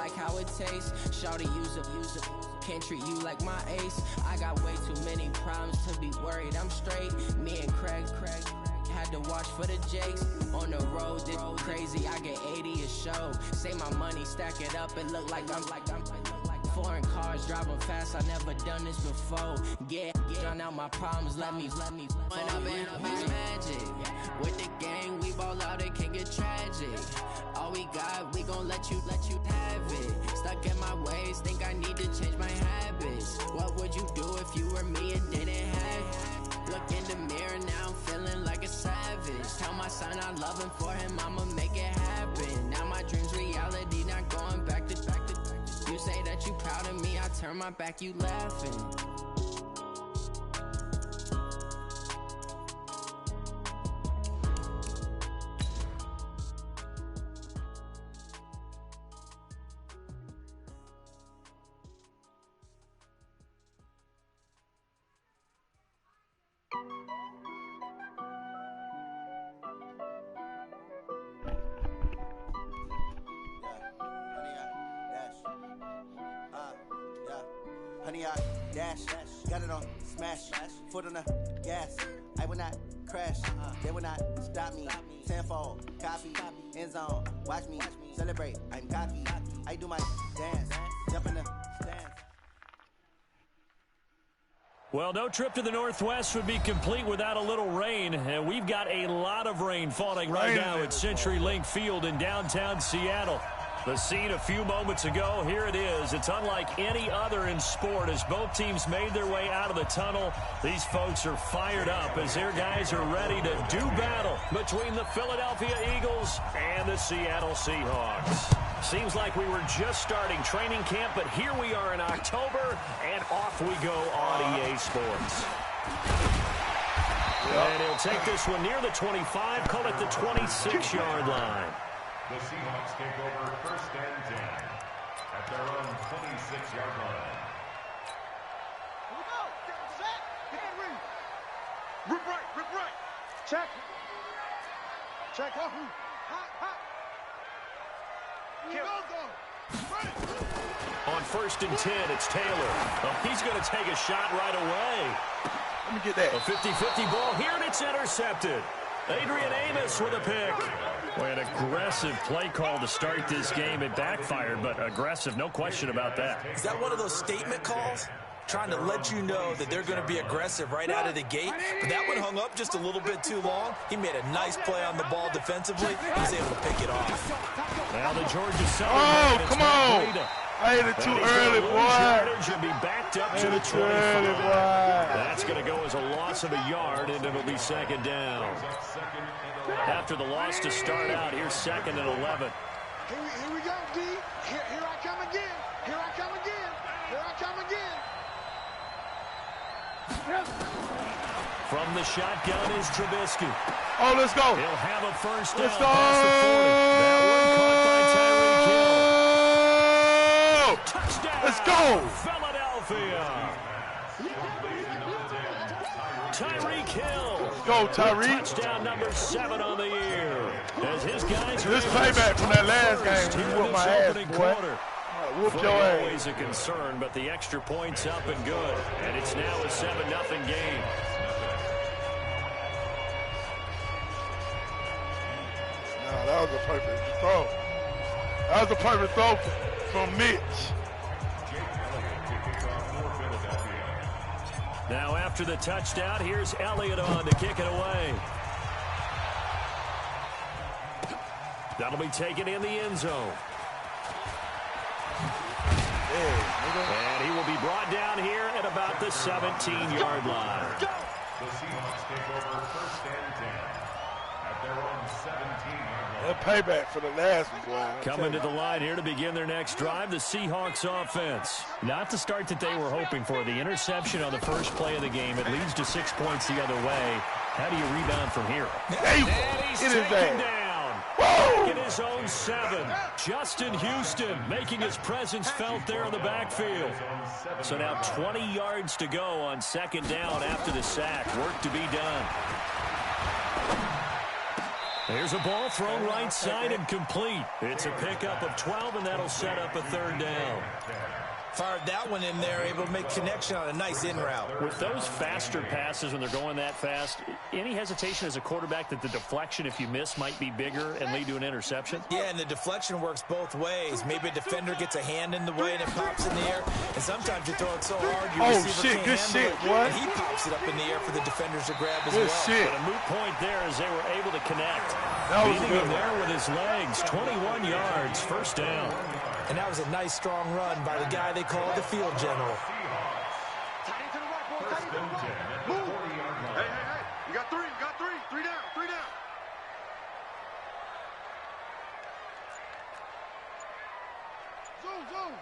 like how it tastes. Shawty, use a can't treat you like my ace. I got way too many problems to be worried. I'm straight. Me and Craig had to watch for the Jakes. On the road, this crazy. I get 80 a show. Say my money, stack it up, and look like I'm foreign cars driving fast. I never done this before. Drown out my problems. Let me. When I've been magic with the gang, we ball out. It can get tragic. All we got, we gon' let you have it. Stuck in my ways, think I need to change my habits. What would you do if you were me and didn't have it? Look in the mirror, now I'm feeling like a savage. Tell my son I love him, for him I'ma make it happen. Now my dream's reality, not going back to. You say that you proud of me, I turn my back, you laughing. Honey, I dash, got it on smash, foot on the gas. I will not crash, they will not stop me. Tenfold, copy, end zone, watch me celebrate. I'm cocky, I do my dance, jump in the stands. Well, no trip to the Northwest would be complete without a little rain, and we've got a lot of rain falling right now at CenturyLink Field in downtown Seattle. The scene a few moments ago, here it is. It's unlike any other in sport as both teams made their way out of the tunnel. These folks are fired up as their guys are ready to do battle between the Philadelphia Eagles and the Seattle Seahawks. Seems like we were just starting training camp, but here we are in October, and off we go on EA Sports. And he'll take this one near the 25, call it the 26-yard line. The Seahawks take over 1st and 10 at their own 26-yard line. Here we go. Set. Hand read. Rip right. Check. Check. Hot. On 1st and 10, it's Taylor. Oh, he's going to take a shot right away. Let me get that. A 50-50 ball here, and it's intercepted. Adrian Amos with a pick. Boy, an aggressive play call to start this game. It backfired, but aggressive, no question about that. Is that one of those statement calls? Trying to let you know that they're going to be aggressive right out of the gate. But that one hung up just a little bit too long. He made a nice play on the ball defensively. He was able to pick it off. Now the Georgia Southern. Oh, come on. I hit it too early, boy. Should be backed up to the 25. That's going to go as a loss of a yard, and it'll be 2nd down. After the loss to start out, here's 2nd and 11. Here we go, D. Here I come again. Here I come again. From the shotgun is Trubisky. Oh, let's go. He'll have a first down Let's go. past the 40. That one caught by Tyreek Hill. Touchdown. Let's go. Philadelphia. Tyreek Hill. Let's go, Tyreek. Touchdown number 7 on the year. As his guys This payback from that last game. He whooped my ass, boy. Whoop your ass. Always a concern, but the extra point's up and good. And it's now a 7-0 game. No, that was a perfect throw. That was a perfect throw from Mitch. Now after the touchdown, here's Elliott on to kick it away. That'll be taken in the end zone. And he will be brought down here at about the 17-yard line. The Seahawks take over 1st and 10 at their own 17-yard line. That payback for the last one, boy. Coming to the line here to begin their next drive, the Seahawks offense. Not the start that they were hoping for. The interception on the first play of the game. It leads to 6 points the other way. How do you rebound from here? Hey, And he's it is taken that. down. In his own 7. Justin Houston making his presence felt there in the backfield. So now 20 yards to go on 2nd down after the sack. Work to be done. There's a ball thrown right side and complete. It's a pickup of 12, and that'll set up a third down. Fired that one in there, able to make connection on a nice in route. With those faster passes when they're going that fast, any hesitation as a quarterback that the deflection, if you miss, might be bigger and lead to an interception? Yeah, and the deflection works both ways. Maybe a defender gets a hand in the way and it pops in the air. And sometimes you throw it so hard, your receiver can't handle it. What? And he pops it up in the air for the defenders to grab as Good well. shit. But a moot point there as they were able to connect. That was Beating good. him there with his legs, 21 yards, first down. And that was a nice, strong run by the guy they call the field general. Hey, you got three down. Zoom.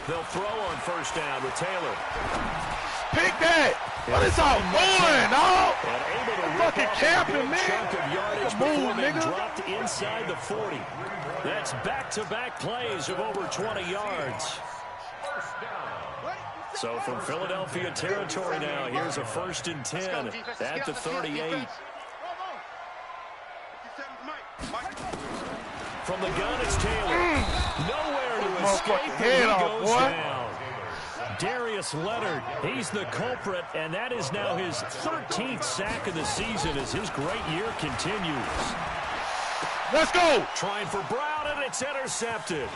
They'll throw on first down with Taylor. Pick that. What is all going, dog? And able to Fucking rip off camping, a big man. chunk of yardage Come on, before being nigga. dropped inside the 40. That's back-to-back plays of over 20 yards. So from Philadelphia territory now, here's a 1st and 10 at the 38. From the gun, it's Taylor. Nowhere to escape, and he goes down. Darius Leonard, he's the culprit, and that is now his 13th sack of the season as his great year continues. Let's go. Trying for Brown, and it's intercepted.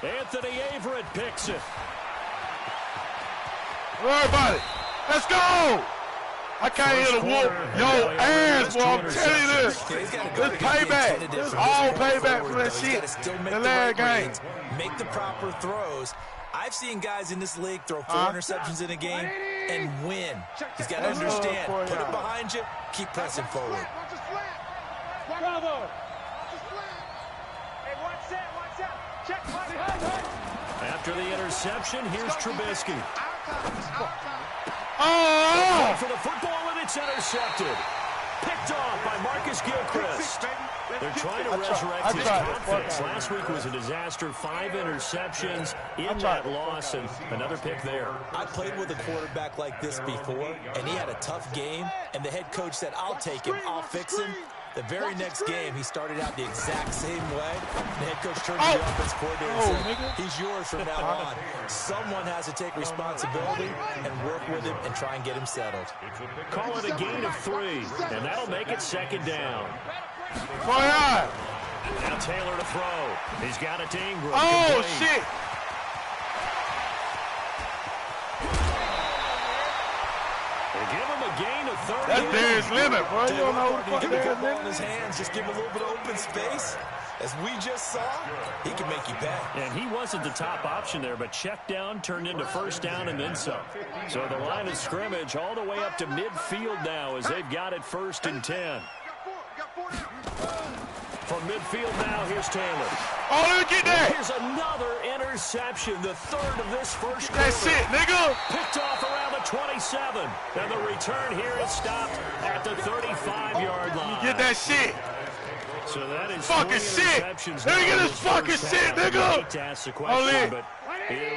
Anthony Averett picks it. Everybody, let's go. I can't hear the whoop. Yo, ass, boy, I'm telling you this. This payback. This all payback for that shit. The last game. Make the proper throws. I've seen guys in this league throw 4 interceptions in a game and win. He's got to understand. Put it behind you. Keep pressing forward. Bravo. After the interception, here's Trubisky. Oh! For the football, and it's intercepted. Picked off by Marcus Gilchrist. They're trying to resurrect his confidence. Last week was a disaster. 5 interceptions in that loss, and another pick there. I played with a quarterback like this before, and he had a tough game, and the head coach said, I'll take him, I'll fix him. The very next game, he started out the exact same way. The head coach turned to the offense coordinator and said, he's yours from now on. Someone has to take responsibility and work with him and try and get him settled. Call it a gain of 3, and that'll make it 2nd down. Now Taylor to throw. He's got it to Ingram. Oh, complete. shit. They give him a gain of 30. That's Darius Leonard, bro. You don't know who the fuck Give him Darius the ball in Leonard his is. hands, just give him a little bit of open space. As we just saw, he can make you pay. And he wasn't the top option there, but check down turned into 1st down and then some. So the line of scrimmage all the way up to midfield now as they've got it 1st and 10. From midfield now, here's Taylor. Oh, let me get that. Here's another interception, the 3rd of this first quarter. That's it, nigga. Picked off around the 27. And the return here is stopped at the 35-yard line. Get that shit. So that is Fucking 3 shit. interceptions. Let me now get in this fucking first shit, half. nigga. I hate to ask the question, Only. but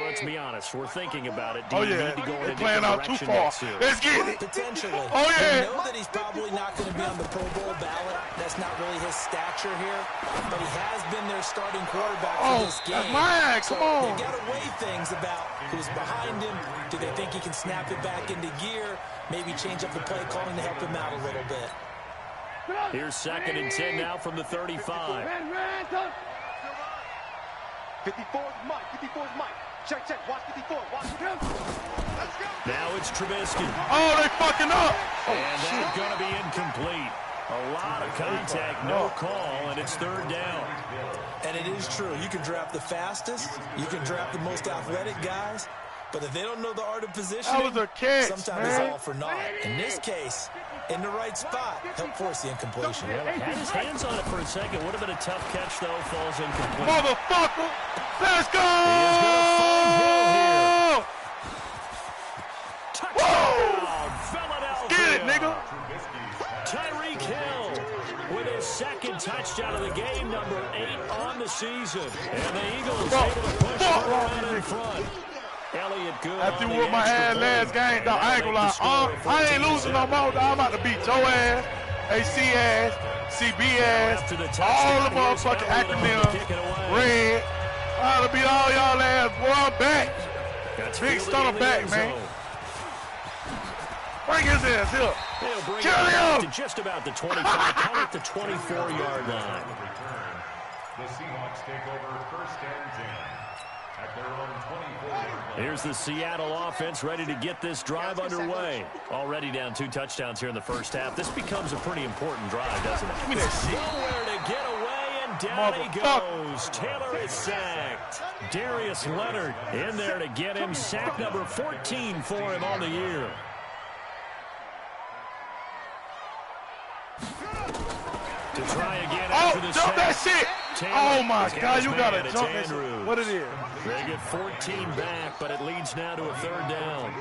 let's be honest. We're thinking about it. Do Oh, you yeah. need to go in They're a playing different out too direction far. next year? Let's get it. Potentially. Oh, yeah. We know that he's probably not going to be on the Pro Bowl ballot. That's not really his stature here. But he has been their starting quarterback for this game. That's mine. Come on. They got to weigh things about who's behind him. Do they think he can snap it back into gear? Maybe change up the play calling to help him out a little bit. Here's 2nd and 10 now from the 35. 54's Mike. Check. Watch 54. Watch him. Let's go. Now it's Trubisky. Oh, they fucking up. And that's going to be incomplete. A lot of contact, no call, and it's 3rd down. And it is true. You can draft the fastest. You can draft the most athletic guys. But if they don't know the art of positioning, That was a catch, sometimes man. it's all for naught. In this case, in the right spot, help force the incompletion. Had his hands on it for a second. Would have been a tough catch, though. Falls incomplete. Motherfucker. Let's go. He is going to find Hill here. Touchdown, Philadelphia. Get it, nigga. Tyreek Hill with his 2nd touchdown of the game, number 8 on the season. And the Eagles able to push around in front. Elliott good. After on you the whooped my extra ass last point. game, dog, I ain't gonna lie. I ain't losing no more, dog. I'm about to beat your ass. AC ass, CB ass, all the motherfucking acronyms, red. I'll beat all y'all ass, boy, I'm back. Big Stunna back, man. Bring his ass here. Kill him. To just about the 25, call it the 24-yard line. The Seahawks take over first and 10 at their own 24-yard line. Here's the Seattle offense ready to get this drive underway. Already down 2 touchdowns here in the first half. This becomes a pretty important drive, doesn't it? Give me that shit. Nowhere to get away, and down he goes. Taylor is sacked. Darius Leonard in there to get him. Sack number 14 for him on the year. To try again after the jump that shit! Taylor, oh my God, you gotta jump that shit. What it is? They get 14 back, but it leads now to a 3rd down.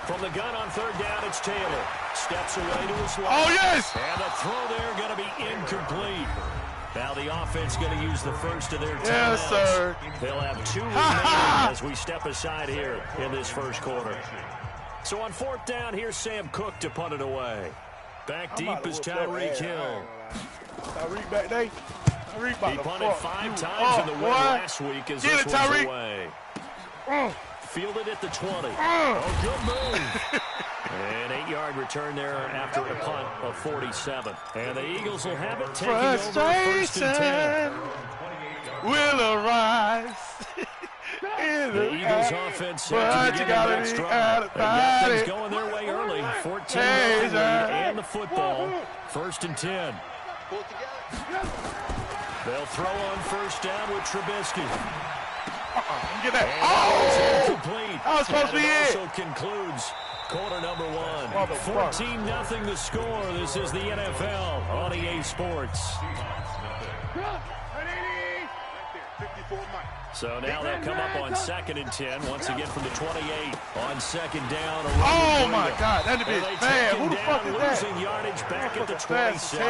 From the gun on 3rd down, it's Taylor. Steps away to his left. Oh, yes! And the throw there going to be incomplete. Now the offense going to use the first of their timeouts. Yes, sir. They'll have 2 remaining as we step aside here in this first quarter. So on 4th down, here's Sam Cook to punt it away. Back deep is Tyreek Hill. Tyreek back there. He punted 5 times in the win last week as this one's away. Fielded at the 20. Good move. An 8-yard return there after a punt of 47. And the Eagles will have it taking over 1st and 10. Will arise. The Eagles offense set to begin the next drive. They got things going their way early. 14 lead and the football. 1st and 10. They'll throw on 1st down with Trubisky. Get that. Oh! Incomplete. That was supposed to be it. Also concludes quarter number 1. 14-0 the score. This is the NFL on EA Sports. So now they'll come up on 2nd and 10. Once again from the 28. On 2nd down. Oh, my God. That'd be bad. Who the fuck is that? Losing yardage back at the 27.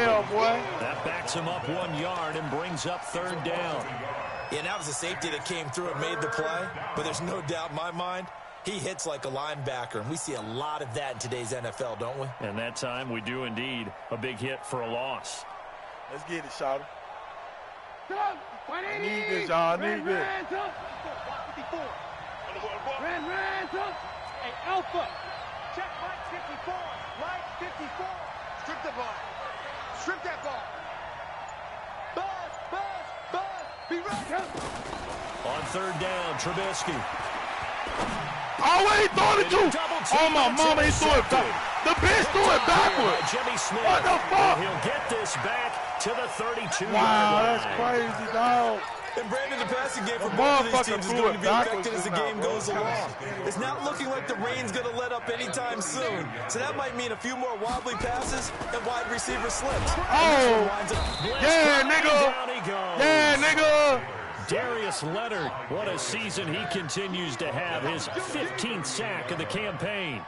That backs him up 1 yard and brings up 3rd down. Yeah, that was a safety that came through and made the play. But there's no doubt in my mind, he hits like a linebacker. And we see a lot of that in today's NFL, don't we? And that time we do indeed a big hit for a loss. Let's get it, Shawty. I need this, y'all. I need this. Hey, Alpha. Check Mike 54. Mike 54. Strip the ball. Strip that ball. Buzz. Be ready. On 3rd down, Trubisky. Oh, wait, he throwing it too. Oh, my mama, he threw it back. The bitch threw it backwards. Jimmy Smith. What the fuck? And he'll get this back to the 32-yard line. Wow, that's crazy, dog. And Brandon, the passing game for both of these teams is going to be affected as the game goes along. It's not looking like the rain's going to let up anytime soon. So that might mean a few more wobbly passes and wide receiver slips. Oh, yeah, nigga. Yeah, nigga. Darius Leonard, what a season he continues to have. His 15th sack of the campaign.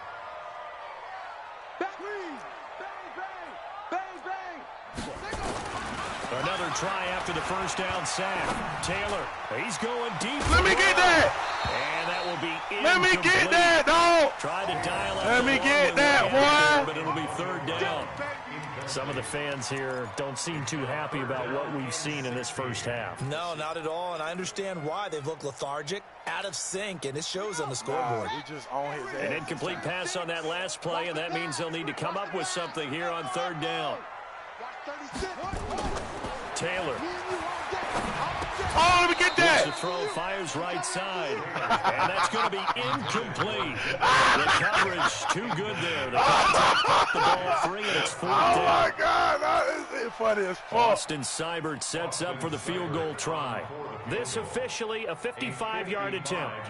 Another try after the 1st down sack. Taylor, he's going deep. Let me get that. And that will be incomplete. Let me get that, dog. Try to dial up. Let me get that, boy. But it'll be 3rd down. Some of the fans here don't seem too happy about what we've seen in this first half. No, not at all, and I understand why. They've looked lethargic, out of sync, and it shows on the scoreboard. An incomplete pass on that last play, and that means they'll need to come up with something here on 3rd down. Taylor. Oh, let me get that. The throw fires right side. And that's going to be incomplete. The coverage too good there. The contact kept the ball free, and it's 4th down. Oh, my God. That is funny as fuck. Austin Seibert sets up for the field goal try. This officially a 55-yard attempt.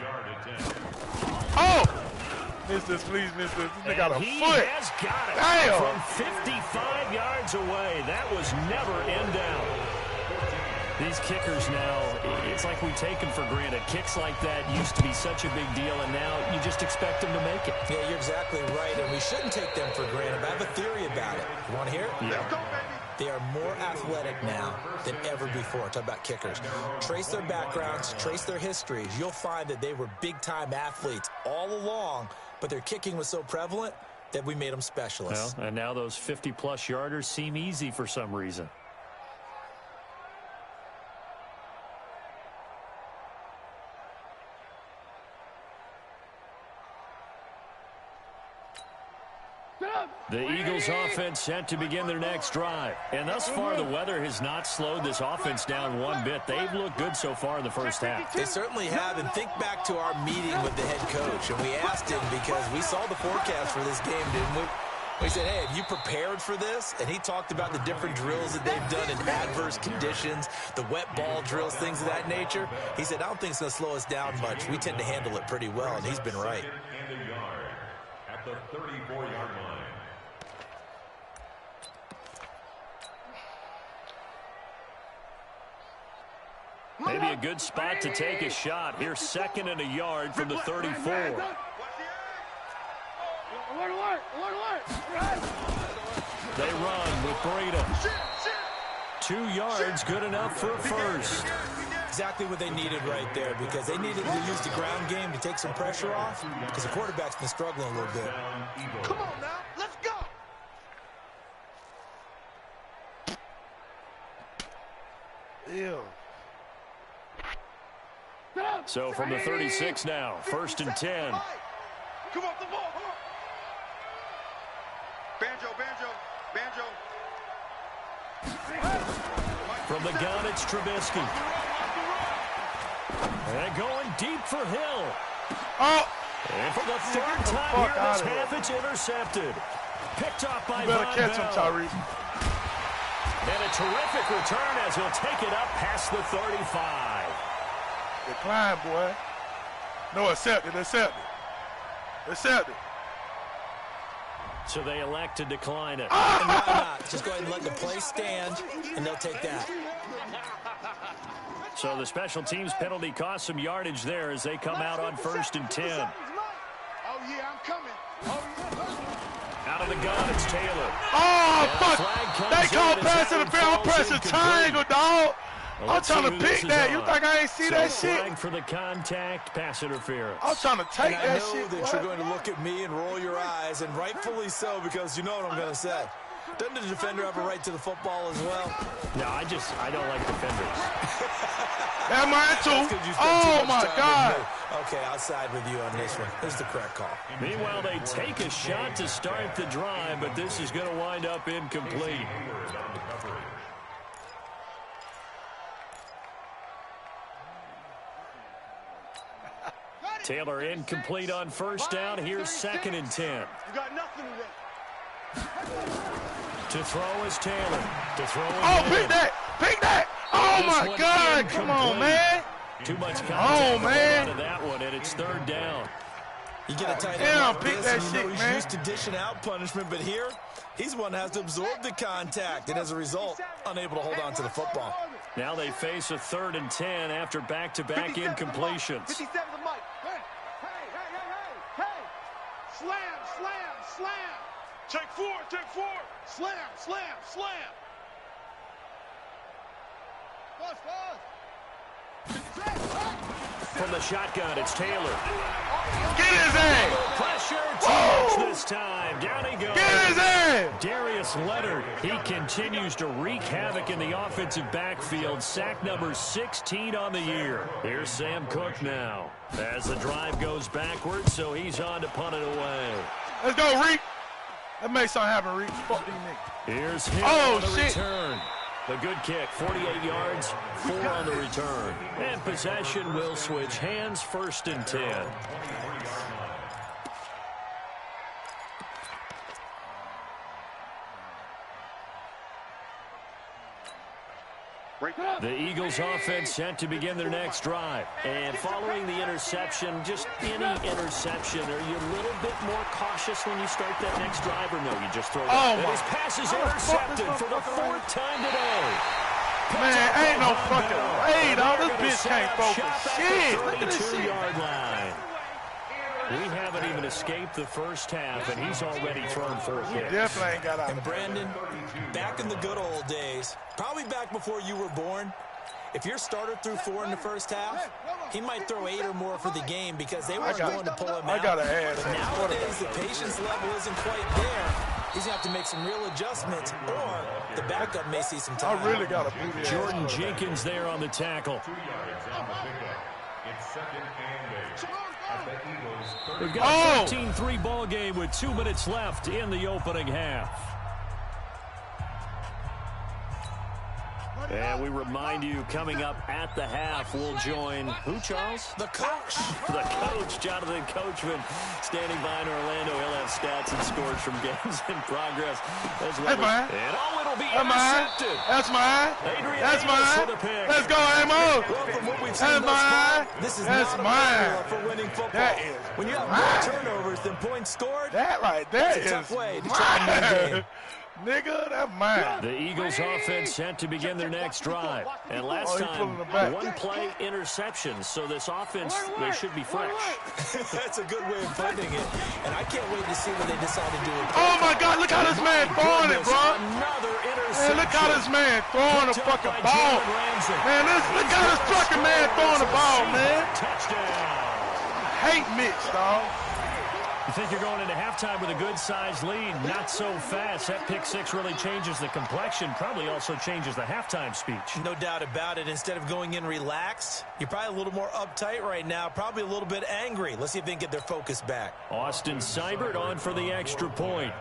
Oh! Miss this, please, miss this. This nigga got a foot. He has got it. Damn. From 55 yards away. That was never in down. These kickers now, it's like we take them for granted. Kicks like that used to be such a big deal, and now you just expect them to make it. Yeah, you're exactly right, and we shouldn't take them for granted. But I have a theory about it. You want to hear it? Yeah. They are more athletic now than ever before. Talk about kickers. Trace their backgrounds, trace their histories. You'll find that they were big-time athletes all along, but their kicking was so prevalent, that we made them specialists. Well, and now those 50-plus yarders seem easy for some reason. The Eagles offense set to begin their next drive. And thus far, the weather has not slowed this offense down one bit. They've looked good so far in the first half. They certainly have. And think back to our meeting with the head coach. And we asked him because we saw the forecast for this game, didn't we? We said, hey, have you prepared for this? And he talked about the different drills that they've done in adverse conditions, the wet ball drills, things of that nature. He said, I don't think it's going to slow us down much. We tend to handle it pretty well, and he's been right. And a yard at the 34-yard line. Maybe a good spot to take a shot. Here's 2nd and a yard from the 34. They run with Breida. 2 yards, good enough for a first. Exactly what they needed right there, because they needed to use the ground game to take some pressure off, because the quarterback's been struggling a little bit. Come on now, let's go. Ew. So from the 36 now, 1st and 10. Come on, the ball. Banjo. From the gun, it's Trubisky. And going deep for Hill. Oh! And for the 3rd time here this half, it's intercepted. Picked off by Von better catch him, Tyrese. And a terrific return as he'll take it up past the 35. Decline, boy. No, accept it. So they elect to decline it. And why not? Just go ahead and let the play stand, and they'll take that. So the special teams penalty cost some yardage there as they come out on 1st and 10. Oh, yeah, I'm coming. Out of the gun, it's Taylor. Oh, fuck! They call pass interference. I'm pressing triangle, dog. I'm trying to pick that. You think I ain't see that shit? Flag for the contact, pass interference. I'm trying to take that shit. I know that you're going to look at me and roll your eyes, and rightfully so, because you know what I'm going to say. Doesn't the defender have a right to the football as well? No, I don't like defenders. That mine too. Oh my God. Okay, I'll side with you on this one. This is the correct call. Meanwhile, they take a shot to start the drive, but this is going to wind up incomplete. Taylor incomplete on 1st down. Here's 2nd and 10. You got nothing to To throw is Taylor. To throw is pick that. Oh my God, come on, man. Too much contact man. out of that one, and it's 3rd down. You get a tight end like this, and you know he's used to dishing out punishment, but here, he's the one that has to absorb the contact, and as a result, unable to hold on to the football. Now they face a 3rd and 10 after back-to-back incompletions. 57 the mic. Hey. Slam. Take four. Slam. From the shotgun, it's Taylor. Get his ass. Pressure this time. Down he goes. Get his ass. Darius Leonard, he continues to wreak havoc in the offensive backfield. Sack number 16 on the year. Here's Sam Cook now as the drive goes backwards, so he's on to punt it away. Let's go, Reek. That makes something happen, Reek. Fuck these niggas. Here's Hill on the return. The good kick, 48 yards, 4 on the return. And possession will switch hands, 1st and 10. The Eagles offense set to begin their next drive. And following the interception, just any interception, are you a little bit more cautious when you start that next drive, or no, you just throw it out? And his pass is intercepted for the 4th time today. Man, ain't no fucking way, dog. This bitch can't focus. Shit, look at this shit. 32-yard line. We haven't even escaped the first half, and he's already thrown 4 kicks. Definitely ain't got out. And Brandon, back in the good old days, probably back before you were born, If your starter threw 4 in the first half, he might throw 8 or more for the game because they weren't going to pull him out. I got to add but nowadays, the patience level isn't quite there. He's going to have to make some real adjustments, or the backup may see some time. I really got to boot it. Jordan Jenkins there on the tackle. 2 yards on the pickup. It's 2nd and 8. At the Eagles' 30. We've got a 13-3 ball game with 2 minutes left in the opening half. And we remind you, coming up at the half, we'll join who, Charles? The coach. The coach, Jonathan Coachman, standing by in Orlando. He'll have stats and scores from games in progress as well. That's mine. And it'll be That's intercepted. mine. That's mine. Adrian That's Amos mine. for the pick. Let's go, Amo. Well, from what we've seen That's mine. this is That's not a mine. formula for winning football. That is when you have mine. more turnovers than points scored, That right there that's a tough is way to try and win a game. Nigga, that's mine. The Eagles offense set to begin their next drive. And last time, one play interception. So this offense, they should be fresh. That's a good way of putting it. And I can't wait to see what they decide to do with Oh, my God. Look how this man throwing it, bro. Another interception. Man, look how this man throwing the fucking ball. Man, look how this fucking man throwing the ball, man. Touchdown. I hate Mitch, dog. You think you're going into halftime with a good-sized lead. Not so fast. That pick six really changes the complexion. Probably also changes the halftime speech. No doubt about it. Instead of going in relaxed, you're probably a little more uptight right now. Probably a little bit angry. Let's see if they can get their focus back. Austin Seibert on for the extra point.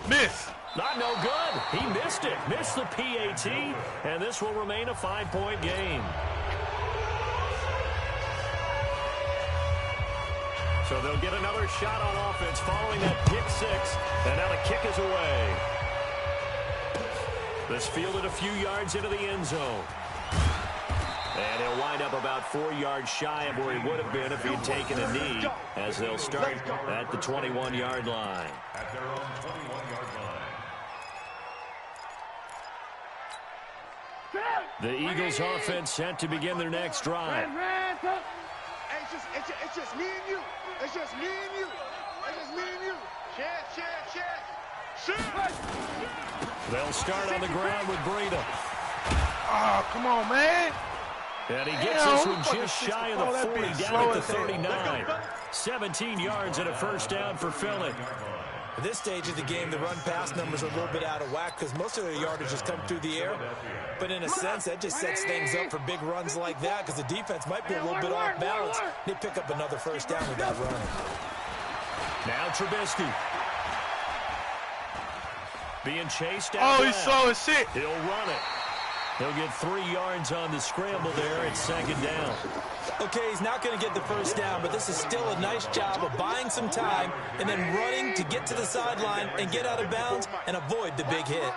Miss. Not no good. He missed it. Missed the PAT, and this will remain a 5-point game. So they'll get another shot on offense following that pick six, and now the kick is away. This fielded a few yards into the end zone. And he'll wind up about 4 yards shy of where he would have been if he'd taken a knee, as they'll start at the 21-yard line. At their own 21-yard line. The Eagles offense set to begin their next drive. It's just me and you. It's just me and you. It's just me and you. Chance. They'll start on the ground with Breida. Oh, come on, man. And he gets this one just shy of the 40, down at the 39. 17 yards and a first down for Philly. At this stage of the game, the run-pass numbers are a little bit out of whack because most of their yardage has come through the air. But in a sense, that just sets things up for big runs like that because the defense might be a little bit off balance. They pick up another first down with that run. Now Trubisky. Being chased out. Oh, he's slow as shit. He'll run it. He'll get 3 yards on the scramble there. It's second down. Okay, he's not going to get the first down, but this is still a nice job of buying some time and then running to get to the sideline and get out of bounds and avoid the big hit. Oh,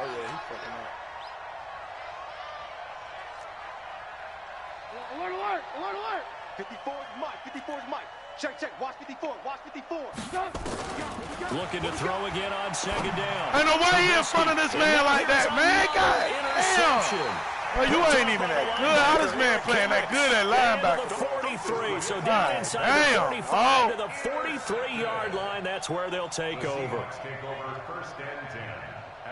yeah, he's fucking up. Alert. 54 is Mike. Check. Watch 54. Looking to throw again on second down. Ain't no way he in front of this man like that, man. God Interception. damn. Well, you ain't even that good. How this man playing that good at linebacker? The 43, so down inside the 45 to the 43-yard line. That's where they'll take over. Take over first and 10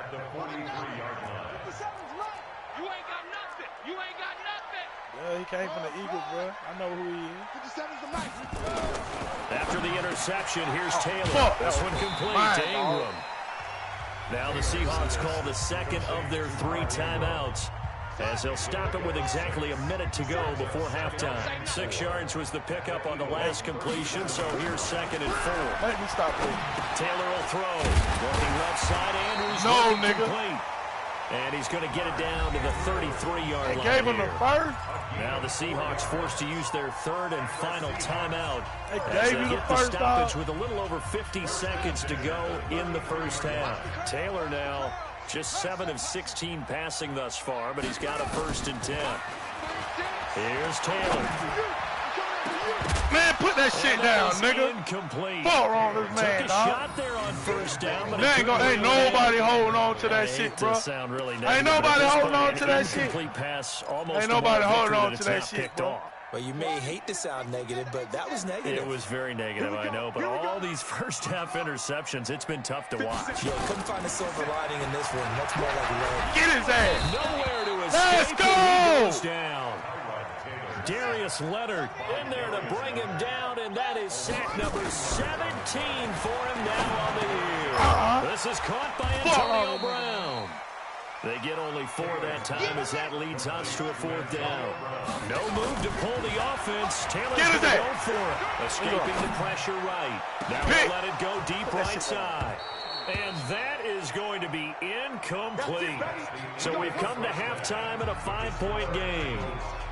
at the 43-yard line. Yeah, he came from the Eagles, bro. I know who he is. After the interception, here's Taylor. This one complete to Ingram. Now the Seahawks call the second of their 3 timeouts, as they'll stop it with exactly a minute to go before halftime. 6 yards was the pickup on the last completion, so here's second and 4. Let me stop there. Taylor will throw. Looking left side, Andrews. No, nigga. Complete. And he's going to get it down to the 33-yard line. They gave him the first. Now the Seahawks forced to use their third and final timeout. They as gave they you the get the first stoppage dog. with a little over 50 seconds to go in the first half. Taylor now just 7 of 16 passing thus far, but he's got a first and 10. Here's Taylor. Man, put that shit down, nigga. Incomplete. Fuck wrong with this man, Took a dog. shot there on first down, but Ain't nobody holding on to that shit, bro. Sound really Ain't nobody holding on to that shit. Incomplete pass almost. Ain't nobody holding on to it's that not shit, picked bro. off. Well, you may hate to sound negative, but that was negative. It was very negative, I know. But all these first-half interceptions, it's been tough to watch. Yeah, couldn't find a silver lining in this one. That's more like lead. Get his ass. Nowhere to escape. Let's go. He goes down. Darius Leonard in there to bring him down, and that is sack number 17 for him now on the year. This is caught by Antonio Brown. They get only 4 that time as that leads us to a 4th down. No move to pull the offense. Taylor's going to go for it. Escaping the pressure right. Now they let it go deep right side. And that is going to be incomplete. So we've come to halftime in a 5-point game.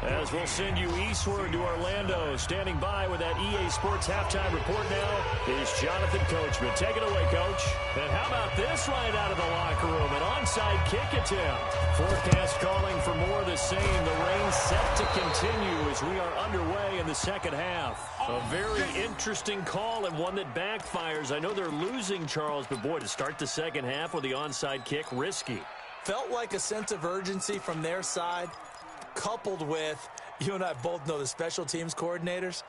As we'll send you eastward to Orlando. Standing by with that EA Sports halftime report now is Jonathan Coachman. Take it away, Coach. And how about this right out of the locker room? An onside kick attempt. Forecast calling for more of the same. The rain set to continue as we are underway in the second half. A very interesting call and one that backfires. I know they're losing, Charles, but boy, to start the second half with the onside kick, risky. Felt like a sense of urgency from their side, coupled with, you and I both know the special teams coordinators,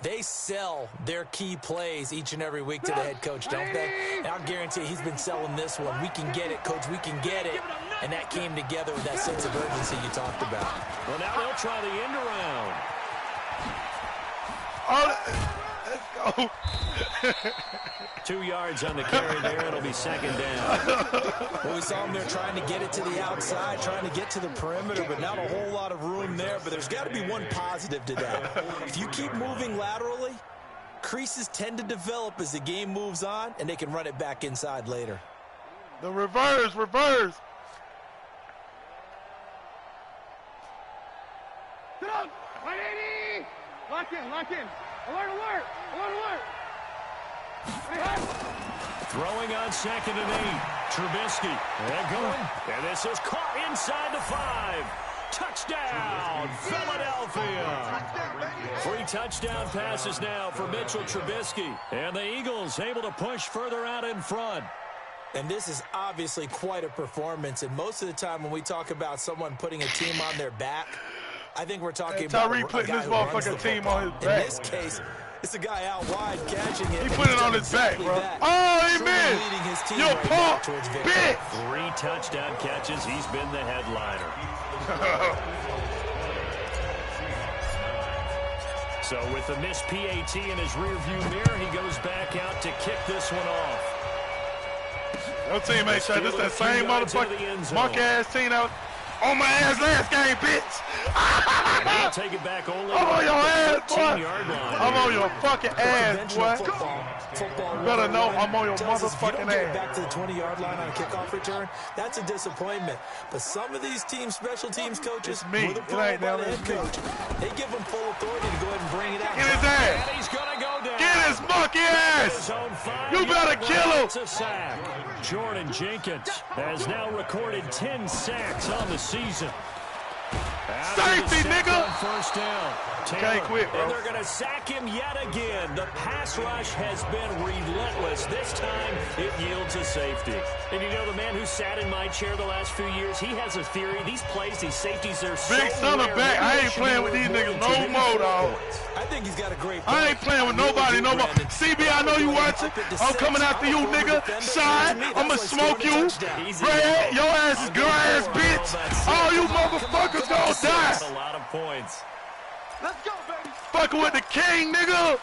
they sell their key plays each and every week to the head coach, don't they? And I'll guarantee he's been selling this one. We can get it, Coach, we can get it. And that came together with that sense of urgency you talked about. Well, now they'll try the end around. Oh, let's go. 2 yards on the carry there. It'll be second down. Well, we saw him there trying to get it to the outside, trying to get to the perimeter, but not a whole lot of room there. But there's got to be one positive to that. If you keep moving laterally, creases tend to develop as the game moves on, and they can run it back inside later. The reverse. Sit up! 180! Lock in. Alert! Throwing on 2nd and 8. Trubisky. And going. And this is caught inside the 5. Touchdown, Philadelphia. 3 touchdown passes now for Mitchell Trubisky. And the Eagles able to push further out in front. And this is obviously quite a performance. And most of the time when we talk about someone putting a team on their back, I think we're talking about Tyree putting this motherfucking team on his back. In this case, it's a guy out wide catching it. He put it on his back, bro. Oh, he missed. Yo, Paul, bitch. 3 touchdown catches. He's been the headliner. So with the missed PAT in his rearview mirror, he goes back out to kick this one off. Your teammate shot this that same motherfucking monkey-ass team out on my ass last game, bitch. He'll take it back only. I'm on your ass, boy. I'm on your fucking ass, boy. Football You better know I'm on your motherfucking ass. If you don't get it ass. back to the 20-yard line on a kickoff return, that's a disappointment. But some of these teams, special teams coaches, with a by the head coach, they give them full authority to go ahead and bring it out. Get his ass. And he's gonna go down. Get his monkey ass. You better kill him. It's a sack. Jordan Jenkins has now recorded 10 sacks on the season. Safety, nigga. First down. Can't quit, bro. And they're going to sack him yet again. The pass rush has been relentless. This time, it yields a safety. And you know, the man who sat in my chair the last few years, he has a theory. These plays, these safeties, they're so Big son of back. I ain't playing with these niggas no more, dog. I think he's got a great I ain't playing with nobody no more. CB, I know you watching. I'm coming after you, nigga. Shine. I'ma smoke you. Red, your ass is grass, bitch. All you motherfuckers gonna die. That's a lot of points. Let's go, baby. Fucking with the king, nigga.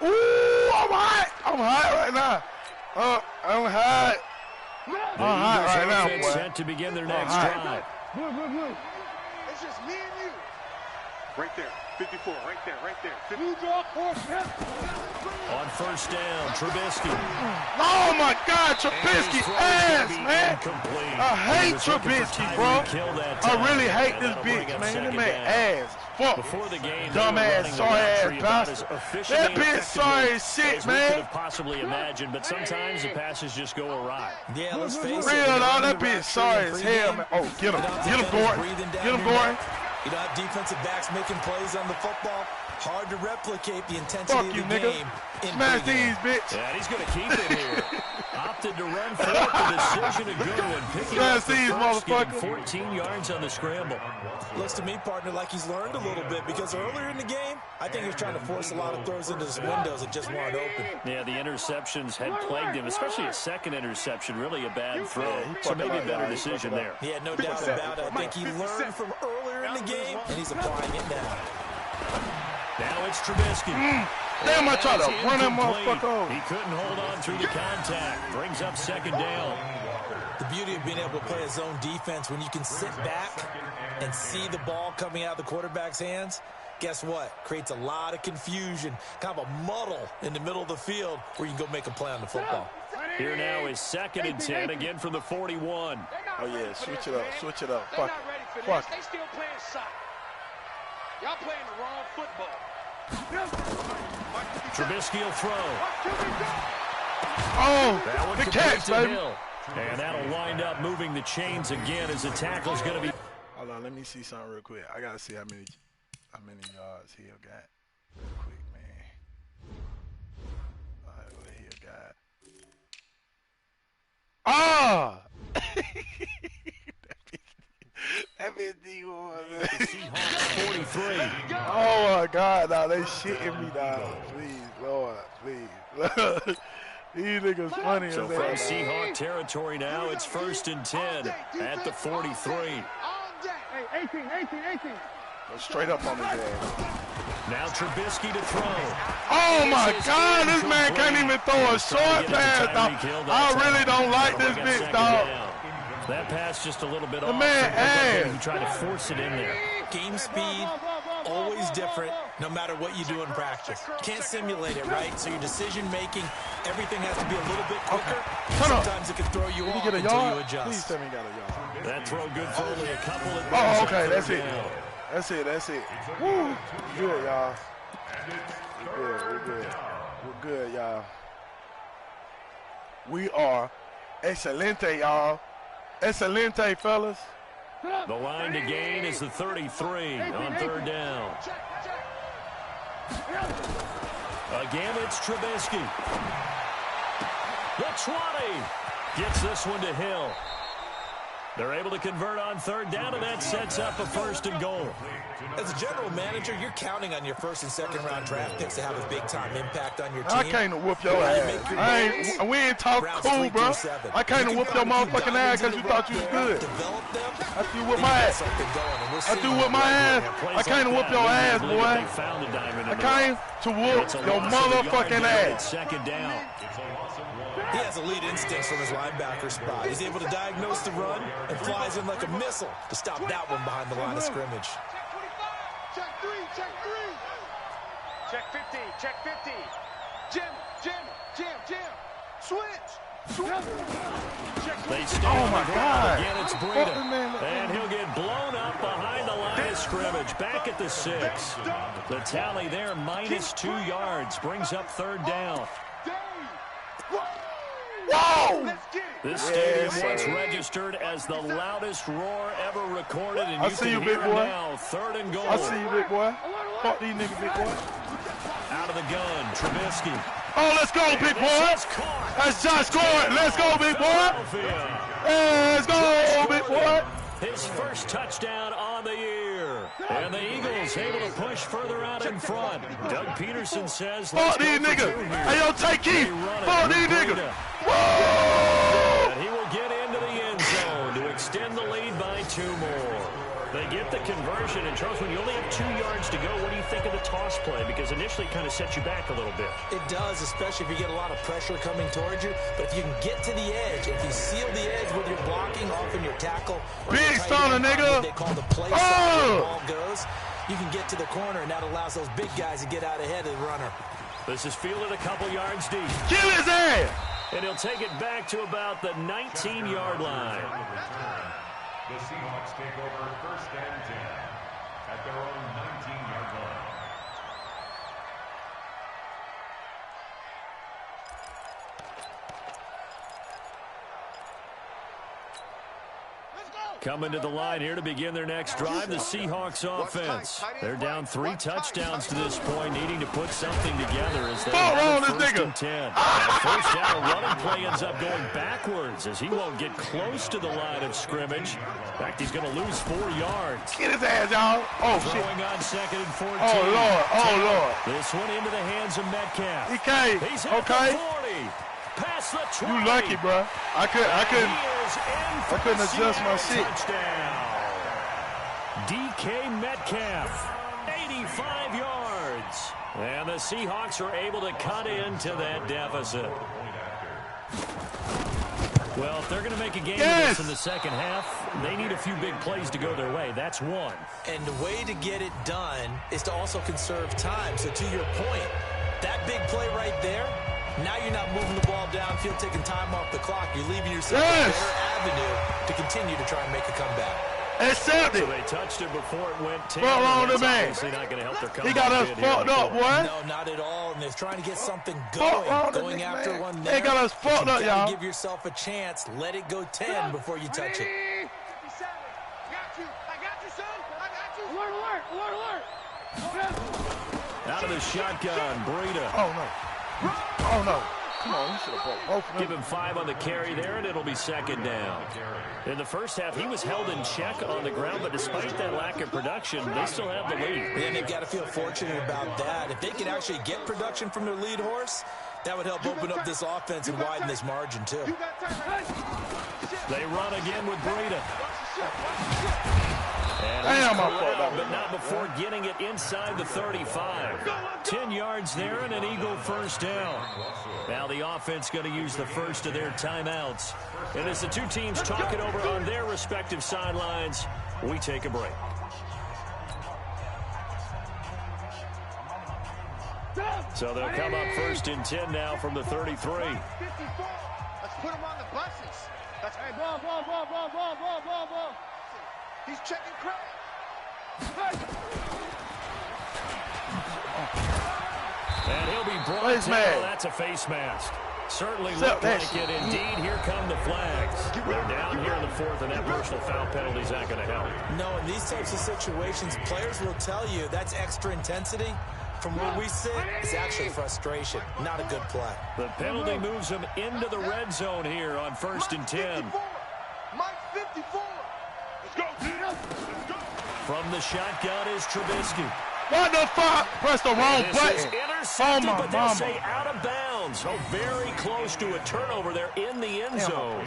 Ooh, I'm hot. I'm hot right now. I'm hot. I'm hot right now, boy. Set to begin their next drive. Blue. It's just me and you. Right there. 54, right there. You draw 4 steps. On first down, Trubisky. Oh my God, Trubisky ass, man. I hate Trubisky, bro. I really hate this bitch, man. This man ass. Fuck. Before the game, dumbass, sorry ass bastard. That bitch sorry as shit, man. Could have possibly imagined, but sometimes the passes just go awry. Yeah, let's face it. Real, dog, that bitch sorry as hell, man. Oh, get him, Gordon. You don't have defensive backs making plays on the football. Hard to replicate the intensity of the game. Smash these, bitch. Yeah, he's going to keep it here. Opted to run for it. The decision a good one. Picking up the first, getting 14 yards on the scramble. Looks to me, partner, like he's learned a little bit because earlier in the game, I think he was trying to force a lot of throws into his windows that just weren't open. Yeah, the interceptions had plagued him, especially a second interception, really a bad throw. So maybe a better decision there. Yeah, no doubt about it. I think he learned from earlier in the game, and he's applying it now. Now it's Trubisky. Damn, I tried to run that motherfucker over. He couldn't hold on through the contact. Brings up second down. The beauty of being able to play a zone defense when you can sit back and see the ball coming out of the quarterback's hands, guess what? Creates a lot of confusion, kind of a muddle in the middle of the field where you can go make a play on the football. Here now is 2nd and 10, again from the 41. Oh, yeah, switch it up, switch it up. Fuck it. They still playing soccer. Y'all playing the wrong football. Trubisky will throw. Oh, the catch, baby. Hill. And that'll wind up moving the chains again as the tackle's going to be. Hold on, let me see something real quick. I got to see how many yards Hill got. Real quick, man. All right, what Hill got. Ah! That bitch D1, man. 43. Oh, my God. Now they shitting me down. Please, Lord, please. These niggas funny So as from hell. Seahawk territory now, it's 1st and 10 at the 43. Hey, 18. Go straight up on his ass. Now Trubisky to throw. Oh, my God. This man can't even throw a short pass, dog. I really don't like this bitch, dog. That pass just a little bit off. Man, hey. You try to force it in there. Game speed, always different, no matter what you do in practice. Can't simulate it, right? So your decision-making, everything has to be a little bit quicker. Sometimes it can throw you off until you adjust. Please tell me you got a yard. That throw good for only a couple of Oh, okay, that's it. That's it. Woo. Good, y'all. We're good. We're good, y'all. We are excelente, y'all. Excelente, fellas. The line to gain is the 33 on 3rd down. Again, it's Trubisky. The 20 gets this one to Hill. They're able to convert on 3rd down, and that sets up a 1st and goal. As a general manager, you're counting on your 1st and 2nd round draft picks to have a big-time impact on your team. I can't whoop your ass. We ain't talk cool, bro. I can't whoop your motherfucking ass because you thought you was good. After you whoop my ass. After you whoop my ass, I can't whoop your ass, boy. I came to whoop your motherfucking ass. 2nd down. He has elite instincts from his linebacker spot. He's able to diagnose the run and flies in like a missile to stop that one behind the line of scrimmage. Check 3. Check 50. Check 50. Jim. Switch. They stay on the ground. Again, it's Breida. And he'll get blown up behind the line of scrimmage. Back at the 6. The tally there, -2 yards. Brings up 3rd down. Whoa! This stadium was registered as the loudest roar ever recorded, and I see you, big boy. Now 3rd and goal. I see you, big boy. Fuck these niggas, big boy. Out of the gun, Trubisky. Oh, let's go, big boy. That's Josh Gordon. Let's go, big boy. Let's go, big boy. His first touchdown on the year. And the Eagles able to push further out in front. Doug Peterson says, fuck these niggas. Hey, yo, take Keith. Fuck these niggas. Whoa! And he will get into the end zone to extend the lead by 2 more. They get the conversion, and Charles, when you only have 2 yards to go, what do you think of the toss play? Because initially it kind of sets you back a little bit. It does, especially if you get a lot of pressure coming towards you. But if you can get to the edge, if you seal the edge with your blocking, often your tackle, big stunner, nigga. What they call the play side where the ball goes, you can get to the corner, and that allows those big guys to get out ahead of the runner. This is fielded a couple yards deep. Kill his ass! And he'll take it back to about the 19-yard line. The Seahawks take over 1st and 10 at their own 19-yard line. Let's go. Coming to the line here to begin their next drive, the Seahawks offense. They're down 3 touchdowns to this point, needing to put something together as they have first and 10. First down, a running play ends up going backwards as he won't get close to the line of scrimmage. In fact, he's going to lose 4 yards. Get his ass, y'all. Oh, shit. Throwing on 2nd and 14. Oh, Lord. Oh, Lord. This one into the hands of Metcalf. DK. He's at the 40. Past the 20. You lucky, bro. I couldn't adjust my shit. Touchdown. DK Metcalf, 85 yards. And the Seahawks are able to cut into that deficit. Well, if they're going to make a game of this in the second half, they need a few big plays to go their way. That's one. And the way to get it done is to also conserve time. So to your point, that big play right there, now you're not moving the ball downfield, taking time off the clock. You're leaving yourself a better avenue to continue to try and make a comeback. Accept it. So they touched it before it went 10. What's wrong with the man? Obviously not going to help their comeback. He got us fucked up, boy. No, not at all. And they're trying to get something going after one there. They got us fucked up, y'all. Give yourself a chance. Let it go 10 before you touch it. 57. Got you. I got you, son. I got you. Alert. Out of the shotgun, Breida. Oh, no. Oh, no. Come on, you should have brought both of them. Give him 5 on the carry there, and it'll be 2nd down. In the first half, he was held in check on the ground, but despite that lack of production, they still have the lead. And they've got to feel fortunate about that. If they can actually get production from their lead horse, that would help open up this offense and widen this margin, too. They run again with Breida. Damn, I fucked up. But not before getting it inside the 35. 10 yards there and an Eagle first down. Now the offense going to use the first of their timeouts. And as the two teams talk it over on their respective sidelines, we take a break. So they'll come up 1st and 10 now from the 33. 54. Let's put him on the buses. That's hey, ball. He's checking Craig. And he'll be brought down. That's a face mask. Certainly looked like it. Indeed, here come the flags. They're down here in the 4th, and that personal foul penalty is not going to help. No, in these types of situations, players will tell you that's extra intensity. From where we sit, it's actually frustration. Not a good play. The penalty moves them into the red zone here on 1st and 10. Mike 54. Let's go. From the shotgun is Trubisky. What the fuck? Press the wrong button. This is intercepted, but they'll say out of bounds. So very close to a turnover there in the end zone.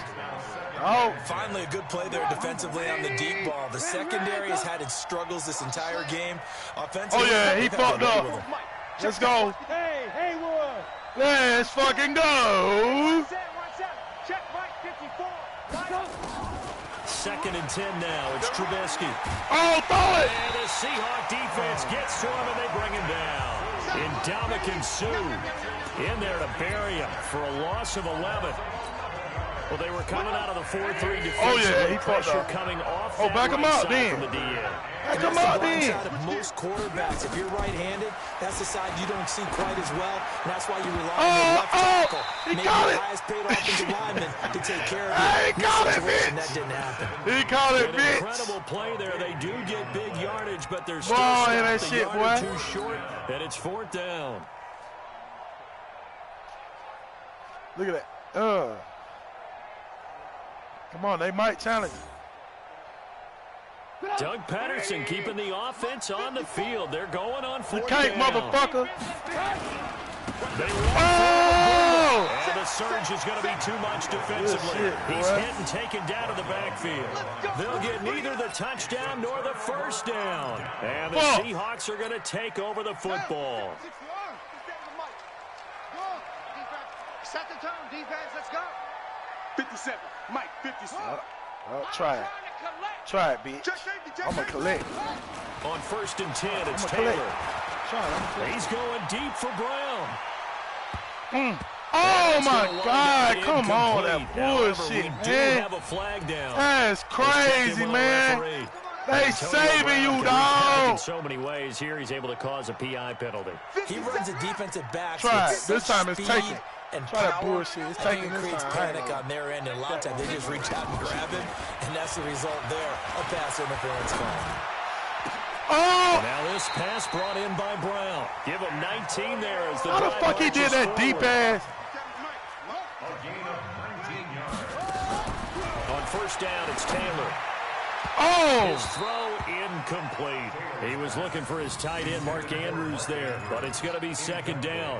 Oh, finally a good play there defensively on the deep ball. The secondary has had its struggles this entire game. Offensively, oh yeah, he fucked up. Let's go. Hey, Haywood. Let's fucking go. Check Mike 54. 2nd and 10 now. It's Trubisky. Oh, throw it. And the Seahawk defense gets to him, and they bring him down. Ndamukong Suh in there to bury him for a loss of 11. Well, they were coming out of the 4-3 defense. Oh, yeah, he pressure coming off that back him up, then. from the DN. Back him up, then. Of most quarterbacks, if you're right-handed, that's the side you don't see quite as well, and that's why you rely on your left tackle. He maybe caught the it. highest-paid offensive lineman to take care of He caught it, bitch. That didn't happen. He caught it, An bitch. incredible play there. They do get big yardage, but they're still that the shit, yardage boy. too short, and it's 4th down. Look at that. Come on, they might challenge. Doug Patterson keeping the offense on the field. They're going on 4th Cake, down. motherfucker. They run Oh! and the surge is going to be too much defensively. Shit, He's hit and taken down to the backfield. They'll get neither the touchdown nor the first down. And the Seahawks are going to take over the football. Set the tone, defense. Let's go. 57. Mike 57. Try it. Try it, bitch. I'm going to collect. On 1st and 10, it's Taylor. He's going deep for Brown. Oh, my God. Come on, that bullshit, we do man. have a flag down. That's crazy, man. They saving you, dog. In so many ways here, he's able to cause a PI penalty. He runs a defensive back. Try it. This time it's taken. And try that bullshit. It's taking this creates time. panic on their end, and a lot of times they just reach out and grab him, and that's the result there. A pass interference call. Oh! Now this pass brought in by Brown. Give him 19 there as the How the fuck he did that deep ass? A gain of 19 yards. On first down, it's Taylor. Oh! His throw incomplete. He was looking for his tight end, Mark Andrews, there, but it's going to be second down.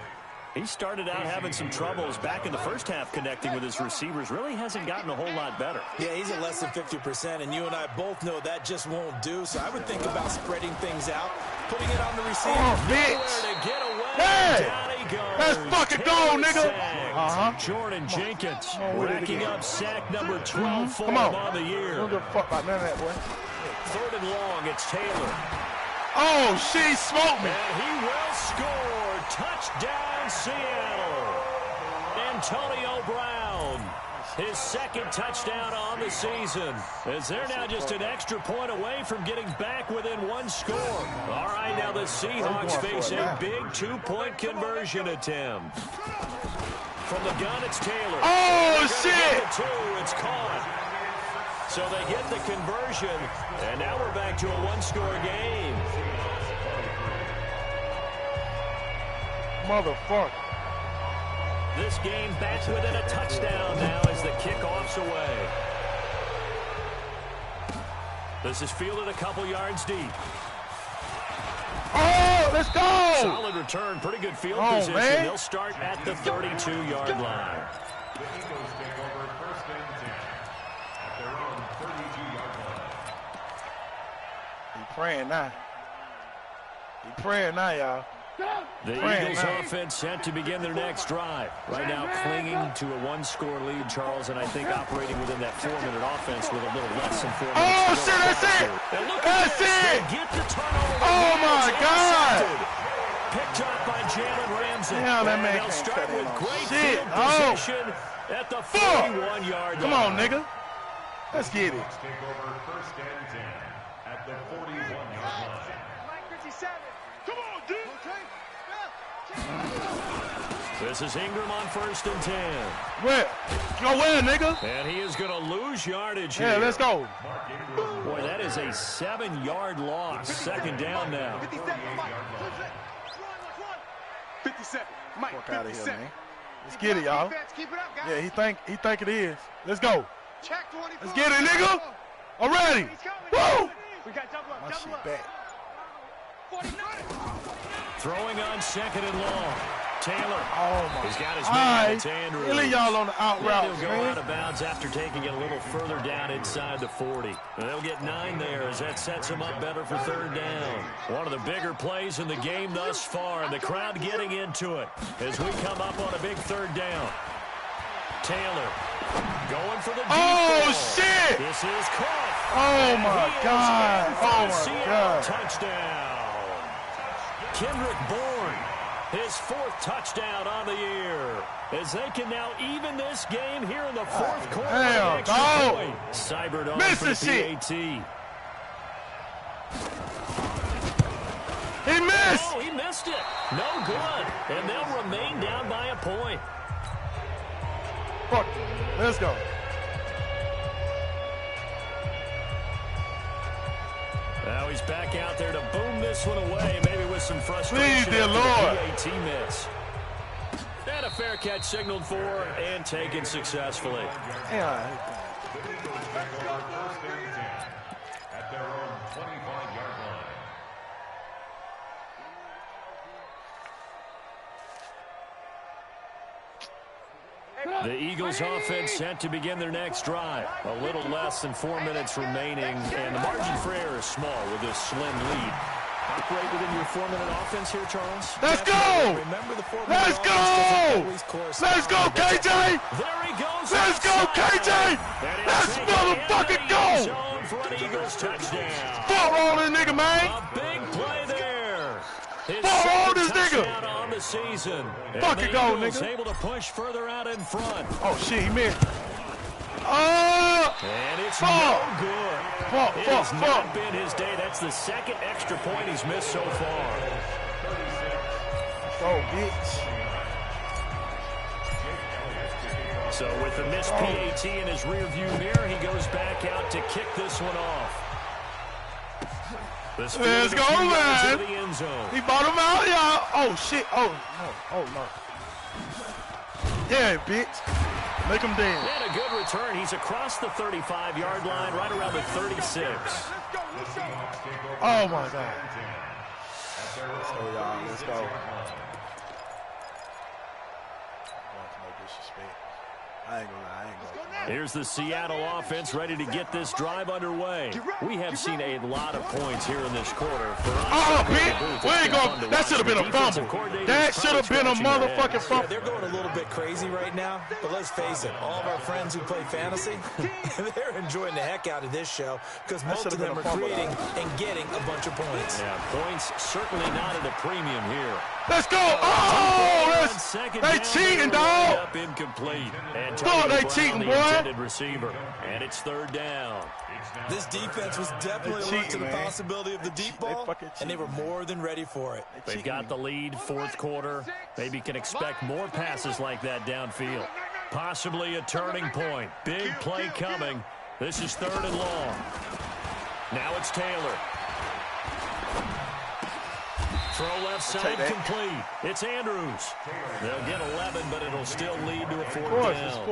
He started out having some troubles back in the first half connecting with his receivers. Really hasn't gotten a whole lot better. Yeah, he's at less than 50%, and you and I both know that just won't do. So I would think about spreading things out, putting it on the receiver. Oh, bitch. Nowhere to get away. Hey! Down he goes. Let's fucking go, nigga. Jordan Jenkins racking up sack number 12 for Come him on. on the year. Don't give a fuck about none of that, boy. Third and long, it's Taylor. Oh, she smoked me. And he will score. Touchdown, Seattle. Antonio Brown, his second touchdown on the season, as they're now just an extra point away from getting back within one score. All right, now the Seahawks face a big 2-point conversion attempt. From the gun, it's Taylor. Oh, shit. It's caught. So they get the conversion, and now we're back to a one-score game. Motherfucker. This game back within a touchdown now as the kickoff's away. This is fielded a couple yards deep. Oh, let's go. Solid return, pretty good field position. Man. They'll start at the 32-yard line. The Eagles take over first and 10 at their own 32-yard line. He praying now. He praying now, y'all. The Eagles offense set to begin their next drive. Right now clinging to a one-score lead, Charles, and I think operating within that 4-minute offense with a little less than 4 minutes. Oh, shit, that's it. That's it. Get the turnover. Oh, my God. Picked up by Jalen Ramsey. Yeah, that man they'll can't start cut it with off. great Shit. field position at the 41-yard line. Come on, nigga. Let's get it. Eagles take over first and 10 at the 41-yard line. Mike 57. Come on, dude. This is Ingram on first and 10. Where? Go where, nigga? And he is going to lose yardage here. Yeah, let's go. Boy, that is a 7-yard loss. Second down now. 57. Mike. 57. Mike. Fuck out of here, 57. man. Let's get it, y'all. Keep it up, guys. Yeah, he think it is. Let's go. Check 24. Let's get it, nigga. Already. Woo! We got double up. My Double shit up. back. 49. Throwing on second and long. Taylor. Oh, my. He's got his All man. right. It's Andrews. Really, y'all on the out And route, he'll go man. out of bounds after taking it a little further down inside the 40. And they'll get 9 there as that sets him up better for third down. One of the bigger plays in the game thus far, and the crowd getting into it as we come up on a big third down. Taylor going for the deep Oh, ball. shit. This is caught. Oh, my God. Oh, my Seattle God. touchdown. Kendrick Bourne, his 4th touchdown on the year, as they can now even this game here in the 4th quarter. Hell, Extra dog. point. Cybered on Miss for the the shit. PAT. He missed. Oh, he missed it. No good. And they'll remain down by a point. Fuck. Let's go. Now he's back out there to boom this one away, maybe with some frustration. Please, dear after Lord. The PAT miss. And a fair catch signaled for and taken successfully. Yeah. The Eagles take over first and 10 at their own 25-yard line. The Eagles offense set to begin their next drive. A little less than 4 minutes remaining, and the margin for error is small with this slim lead. Operate within your 4-minute offense here, Charles? Let's go. Remember the 4-minute Let's offense go. doesn't always correspond. Let's go, KJ. There he goes. Let's go, KJ. Let's motherfucking go. Zone for an Eagles touchdown. Fuck all this nigga, man. A big play there. His Fuck all second this nigga. touchdown on the season. And Fucking the go, Eagles nigga. able to push further out in front. Oh, shit, he missed. And it's no good. It has not been his day. That's the second extra point he's missed so far. Oh, bitch. So with the missed PAT in his rearview mirror, he goes back out to kick this one off. Let's go, man. He bought him out, y'all. Oh, shit. Oh, no. Oh, no. Yeah, bitch. Make him dance. And a good return. He's across the 35-yard line, right around the 36. Oh, my God. Let's go, y'all. Let's go. No disrespect. I ain't gonna lie. Here's the Seattle offense ready to get this drive underway. We have seen a lot of points here in this quarter. Bitch. Where you go? That should have been a fumble. That should have been a motherfucking fumble. They're going a little bit crazy right now, but let's face it, all of our friends who play fantasy, they're enjoying the heck out of this show because most of them are creating and getting a bunch of points. Yeah, points certainly not at a premium here. Let's go! Oh, they cheating, dog. Up incomplete. And they cheating, boy. Receiver, and it's third down. This defense was definitely alert to the possibility of the deep ball, and they were more than ready for it. They've got the lead, fourth quarter. Maybe can expect more passes like that downfield. Possibly a turning point. Big play coming. This is third and long. Now it's Taylor. Throw left side complete. It's Andrews. They'll get 11, but it'll still lead to a fourth down.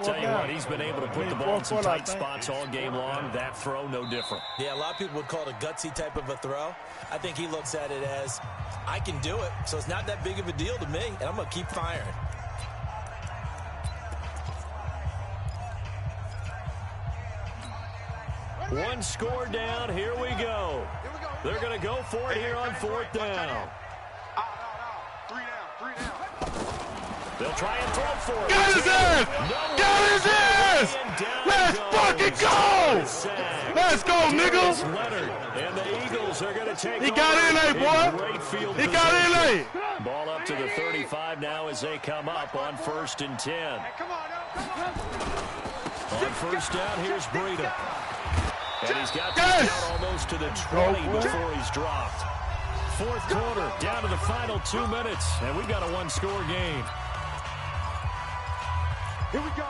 Tell you what, he's been able to put the ball in some tight spots all game long. That throw, no different. Yeah, a lot of people would call it a gutsy type of a throw. I think he looks at it as, I can do it, so it's not that big of a deal to me, and I'm going to keep firing. One score down. Here we go. They're going to go for it here on fourth down. Three down. They'll try and throw for it. Get his ass! Get his ass! Let's fucking go! Let's go, nigga! Leonard and the Eagles are going to take He got in there, boy. He got in there. Ball up to the 35 now as they come up on 1st and 10. On first down, here's Breida. And he's got this down almost to the 20 before he's dropped. Fourth quarter, down to the final 2 minutes, and we've got a one-score game. Here we go.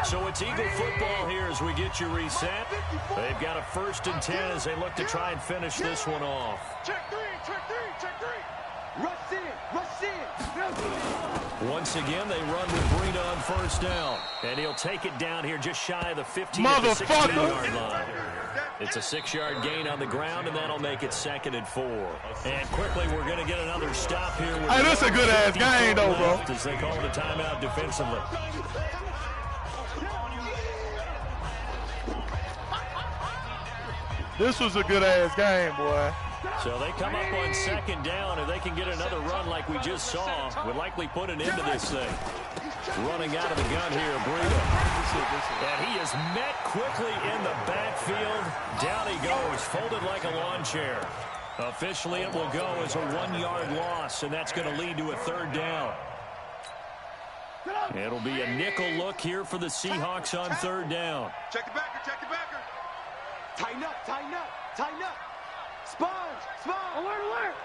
So it's Eagle football here as we get you reset. They've got a 1st and 10 as they look to try and finish this one off. Check three. Rush in. Once again, they run with Breida on first down. And he'll take it down here just shy of the 15 to 16-yard line. It's a 6-yard gain on the ground, and that'll make it 2nd and 4. And quickly, we're going to get another stop here. Hey, this is a good-ass game, though, bro. As they call it a timeout defensively. This was a good-ass game, boy. So they come up on 2nd down, and they can get another run like we just saw. Would likely put an end to this thing. Running out of the gun here, Breida. And he is met quickly in the backfield. Down he goes, folded like a lawn chair. Officially, it will go as a 1-yard loss, and that's going to lead to a 3rd down. It'll be a nickel look here for the Seahawks on 3rd down. Check the backer. Tighten up. Sponge. Alert.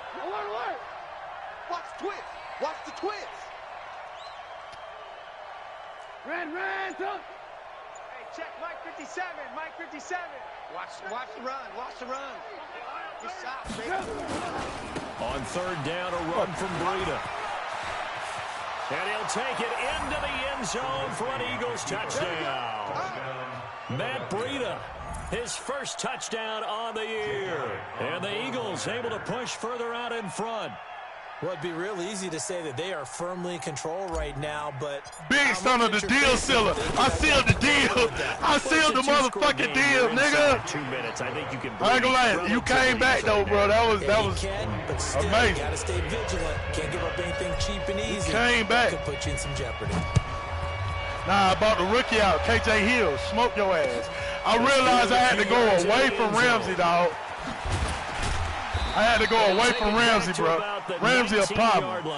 Watch the twist. Ran. Hey, check Mike 57. Watch the run. Good shot, baby. On 3rd down, a run from Breida. And he'll take it into the end zone for an Eagles touchdown. Matt Breida, his first touchdown on the year. And the Eagles able to push further out in front. Well, it'd be real easy to say that they are firmly in control right now, but... Big son of the deal sealer. I sealed the deal. I sealed the motherfucking deal, nigga. 2 minutes. I think you can... I ain't gonna lie. You came back, though, bro. That was but still, amazing. You gotta stay vigilant. Can't give up anything cheap and easy. Came back. Could put you in some jeopardy. Nah, I bought the rookie out. KJ Hill. Smoke your ass. I realized I had to go away from Ramsey, dog. I had to go away from Ramsey, bro. Ramsey a problem. The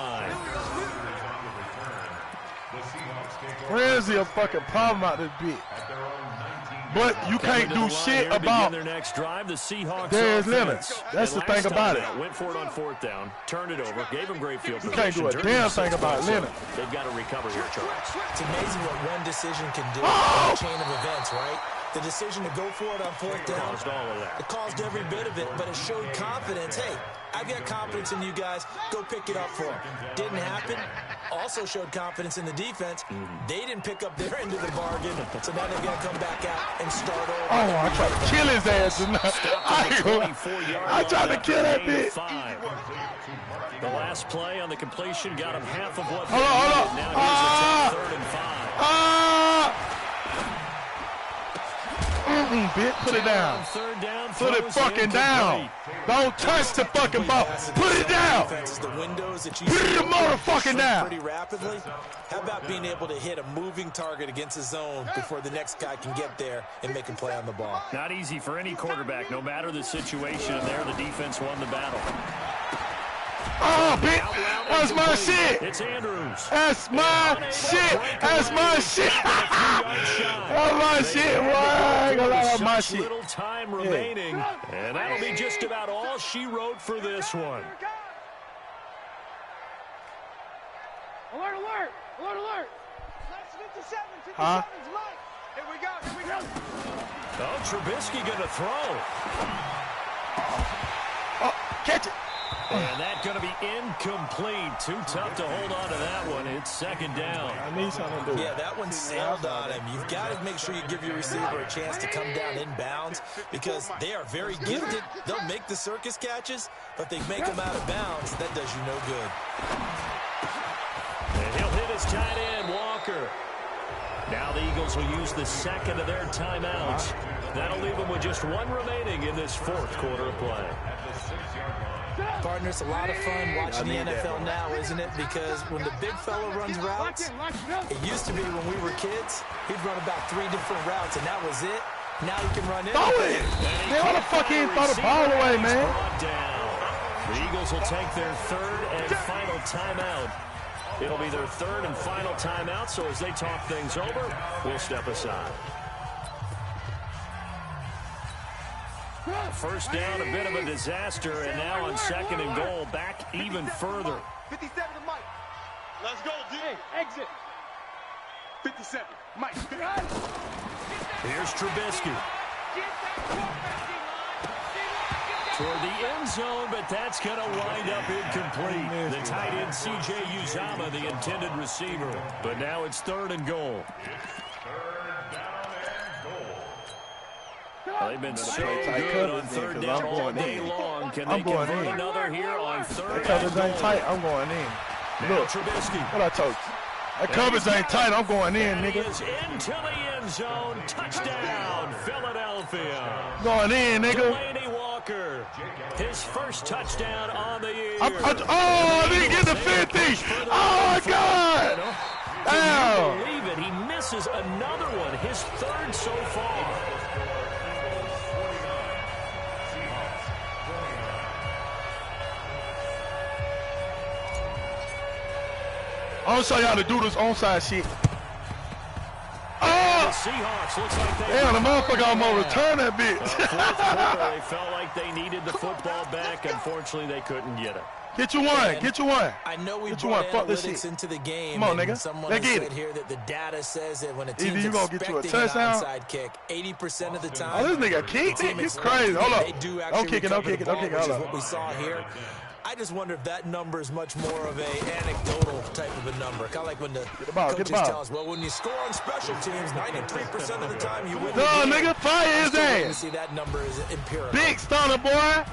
Seahawks take Frenzy a fucking problem out this bitch. But you can't do shit about their next drive. The Seahawks Darius Leonard. That's the thing about it. Went for it on 4th down, turned it over, gave him great field position. position. You can't do a damn thing about Leonard. They've got to recover here, Charles. It's amazing what one decision can do in a chain of events, right? The decision to go for it on 4th down, it caused every bit of it, but it showed confidence. Hey, I've got confidence in you guys. Go pick it up for them. Didn't happen. Also showed confidence in the defense. They didn't pick up their end of the bargain, so now they've got to come back out and start over. Oh, I tried to kill his ass tonight. I tried to kill that bitch. The last play on the completion got him half of what they needed. Now here's a 3rd and 5. Bitch, put it down. Put it fucking down. Don't touch the fucking ball. Put it down. Put it motherfucking down. Pretty rapidly. How about being able to hit a moving target against his zone before the next guy can get there and make a play on the ball? Not easy for any quarterback, no matter the situation. And there, the defense won the battle. Oh, bitch. That's my shit. It's Andrews. That's my shit. That's my shit. That's my shit. Why? That's my shit. Little time remaining, and that'll be just about all she wrote for this one. Alert, alert. Alert, alert. 57. 57's Mike. Here we go. Here we go. Oh, Trubisky going to throw. Oh, catch it. And that's going to be incomplete. Too tough to hold on to that one. It's 2nd down. I need something to do. Yeah, that one sailed on him. You've got to make sure you give your receiver a chance to come down inbounds because they are very gifted. They'll make the circus catches, but they make them out of bounds. That does you no good. And he'll hit his tight end, Walker. Now the Eagles will use the 2nd of their timeouts. That'll leave them with just 1 remaining in this 4th quarter of play. Partner, it's a lot of fun watching the NFL now, isn't it? Because when the big fella runs routes, it used to be when we were kids, he'd run about 3 different routes, and that was it. Now he can run throw it! Man, why the fuck he didn't throw the ball away, man? The Eagles will take their 3rd and final timeout. It'll be their 3rd and final timeout, so as they talk things over, we'll step aside. First down, a bit of a disaster, and now on 2nd and goal, back even further. 57 to Mike. Let's go, D. Hey, exit. 57. Mike. Here's Trubisky. Toward the end zone, but that's going to wind up incomplete. The tight end, C.J. Uzomah, the intended receiver. But now it's 3rd and goal. They've been so good on 3rd down all day long. Can they convert another here on 3rd? That coverage ain't tight. I'm going in. Look, Trubisky. What I told you. That coverage ain't tight. I'm going in, nigga. He is into the end zone. Touchdown, Philadelphia. Going in, nigga. Delaney Walker, his first touchdown on the year. I didn't get the 50. Oh, my God. Can you believe it? He misses another one, his 3rd so far. I'm going to show y'all how to do this onside shit. The Seahawks looks like they damn, the motherfucker almost returned that bitch. They felt like they needed the football back. Unfortunately, they couldn't get it. Get you one. Get you one. I know we brought analytics into the game. Come on, nigga. Someone has said here that the data says that when a team's you gonna get you a touchdown, an onside kick, 80% of the time. Oh, this nigga kicked it. You crazy. Hold up. Don't kick it. Don't kick it. Don't kick it. Hold up. What we saw here. I just wonder if that number is much more of a anecdotal type of a number. Kind of like when the coaches tell us, well, when you score on special teams, 93% of the time you win. No, nigga, fire his ass. See, that number is empirical. Big stunner, boy.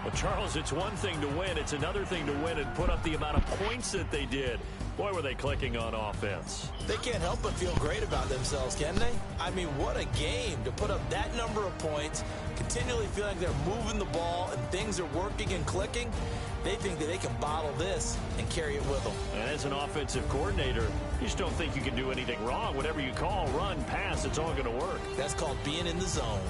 Well, Charles, it's one thing to win. It's another thing to win and put up the amount of points that they did. Boy, were they clicking on offense. They can't help but feel great about themselves, can they? I mean, what a game to put up that number of points, continually feeling they're moving the ball and things are working and clicking. They think that they can bottle this and carry it with them. And as an offensive coordinator, you just don't think you can do anything wrong. Whatever you call, run, pass, it's all going to work. That's called being in the zone.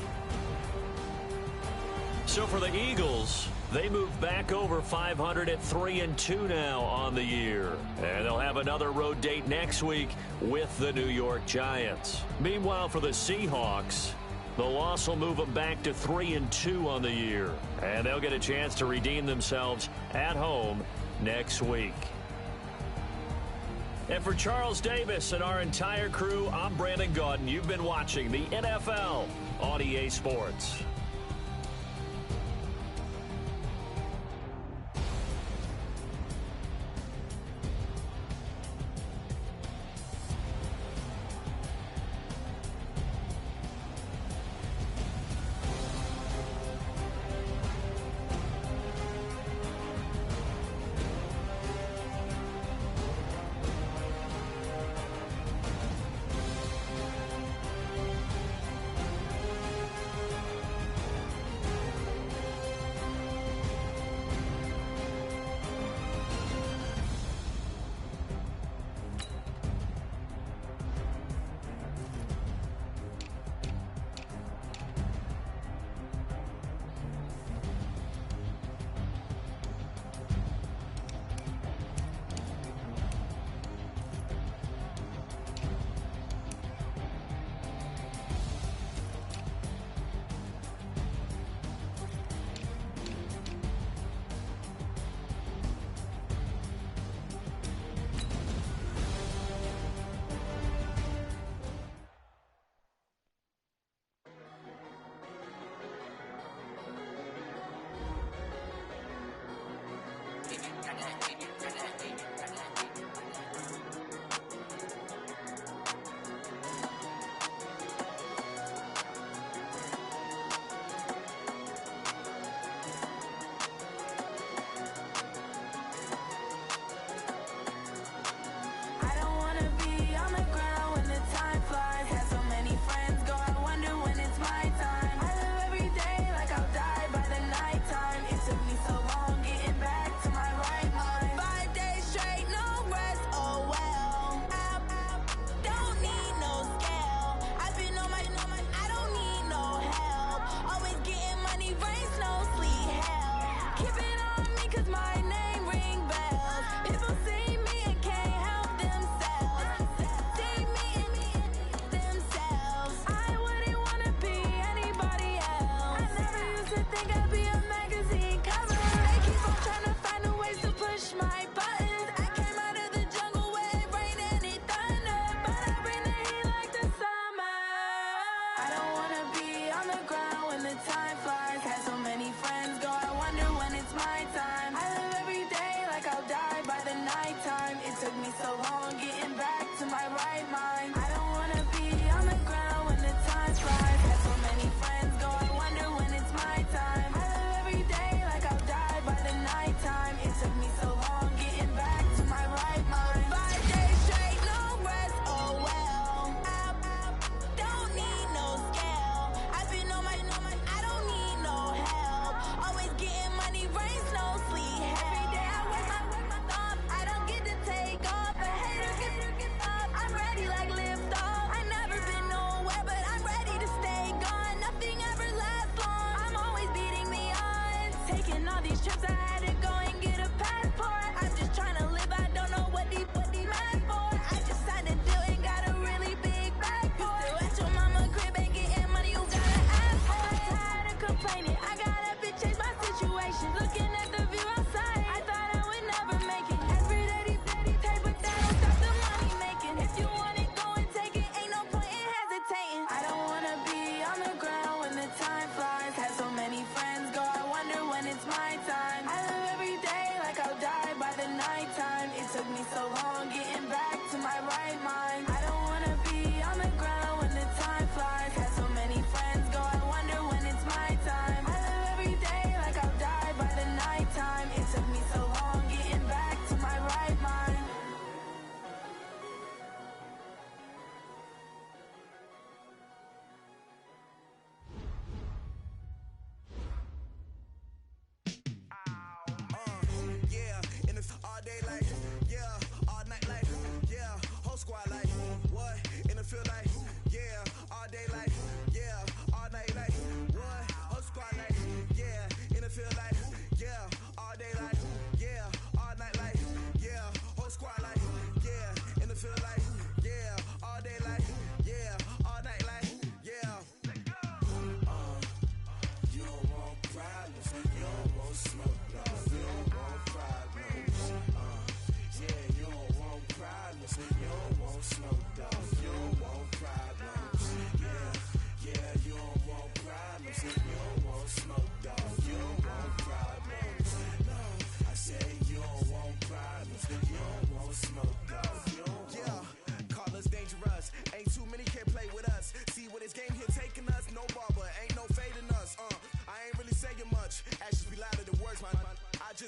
So for the Eagles, they move back over 500 at 3-2 now on the year. And they'll have another road date next week with the New York Giants. Meanwhile, for the Seahawks, the loss will move them back to 3-2 on the year. And they'll get a chance to redeem themselves at home next week. And for Charles Davis and our entire crew, I'm Brandon Gaudin. You've been watching the NFL on EA Sports.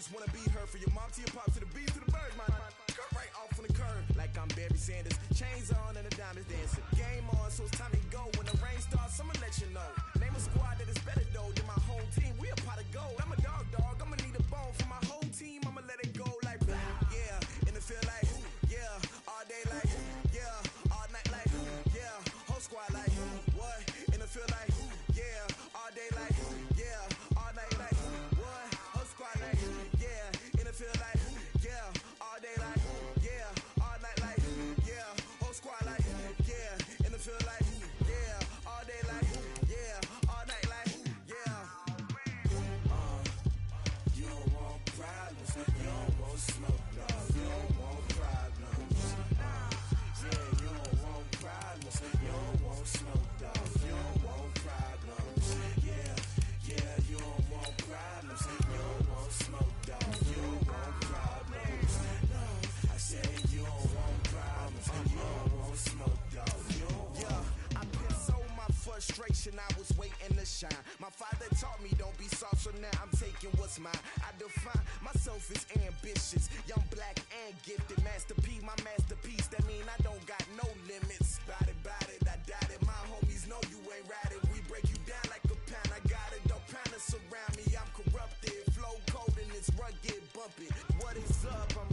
just wanna be her. For your mom to your pop to the beat to the birds, my cut right off on the curb. Like I'm Barry Sanders, chains on and the diamonds dancing. Game on, so it's time to go. When the rain starts, I'ma let you know. Name a squad that is better though than my home team. We a pot of gold. I'm a dog, I'ma need a bone for my whole team. I'ma let it go like blah. Yeah, and it feel like yeah, all day like yeah, all night like yeah, whole squad like what? And it feel like yeah, all day like yeah, all night like what? Whole squad like yeah, and it feel like yeah, all day like yeah, all night like yeah, whole squad like yeah, and it feel like yeah, all day like yeah, all night like yeah. You don't want problems, you don't want smoke, dog. You don't want problems. Yeah, you don't want problems, you don't want smoke, dog. You don't want problems. Yeah, you don't want problems, you don't want smoke, dog. You don't want problems. No, I said you don't want problems, you don't want smoke, dog. Yeah, I've been so my frustration, I was waiting to shine. My father taught me don't be soft, so now I'm taking what's mine. I define myself as ambitious, young, black, and gifted. Master P, my masterpiece, that mean I don't got no limits. Bout it, I doubt it. My homies know you ain't ride it. We break you down like a pound, I got it. Don't pound us around me, I'm corrupted. Flow cold and it's rugged, bump it. What is up? I'm